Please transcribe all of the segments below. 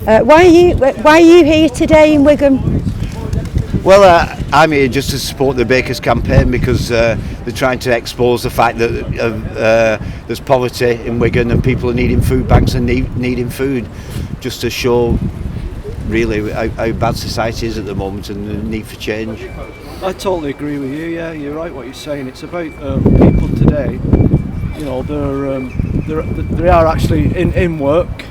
Why are you here today in Wigan? Well, I'm here just to support the Bakers campaign because they're trying to expose the fact that there's poverty in Wigan and people are needing food banks and needing food, just to show really how bad society is at the moment and the need for change. I totally agree with you. Yeah, you're right what you're saying. It's about people today. You know, they are actually in work,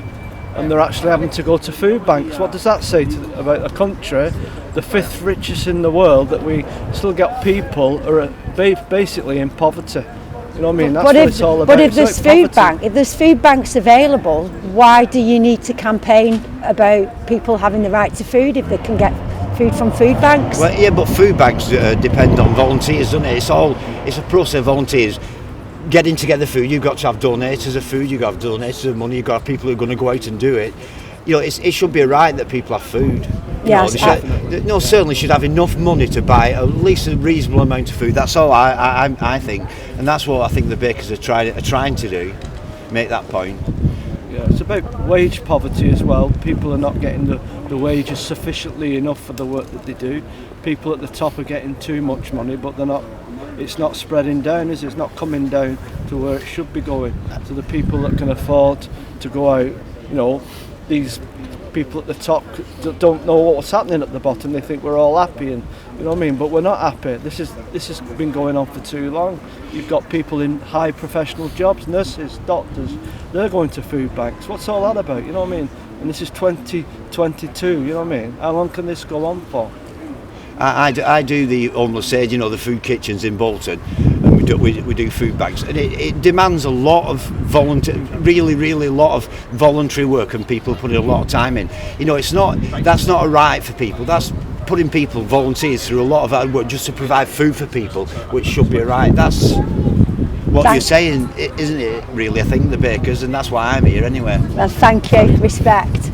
and they're actually having to go to food banks. What does that say about a country, the fifth richest in the world, that we still got people who are basically in poverty? You know what I mean? That's what it's all about. But if there's food banks available, why do you need to campaign about people having the right to food if they can get food from food banks? Well, yeah, but food banks depend on volunteers, doesn't it? It's a process of volunteers getting together food. You've got to have donators of food, you've got to have donators of money, you've got to have people who are going to go out and do it. You know, it should be a right that people have food. Yes, certainly should have enough money to buy at least a reasonable amount of food. That's all I think, and that's what I think the bakers are trying to do, make that point. Yeah, it's about wage poverty as well. People are not getting the wages sufficiently enough for the work that they do. People at the top are getting too much money, but they're not. It's not spreading down, is it? It's not coming down to where it should be going. To the people that can afford to go out, you know, these people at the top don't know what's happening at the bottom. They think we're all happy, and you know what I mean. But we're not happy. This has been going on for too long. You've got people in high professional jobs, nurses, doctors. They're going to food banks. What's all that about? You know what I mean? And this is 2022. You know what I mean? How long can this go on for? I do the homeless aid, you know, the food kitchens in Bolton, and we do food banks, and it demands a lot of really a lot of voluntary work, and people putting a lot of time in. You know, that's not a right for people. That's putting volunteers through a lot of hard work just to provide food for people, which should be a right. That's what you're saying, isn't it? Really, I think the bakers, and that's why I'm here anyway. Well, thank you. Respect.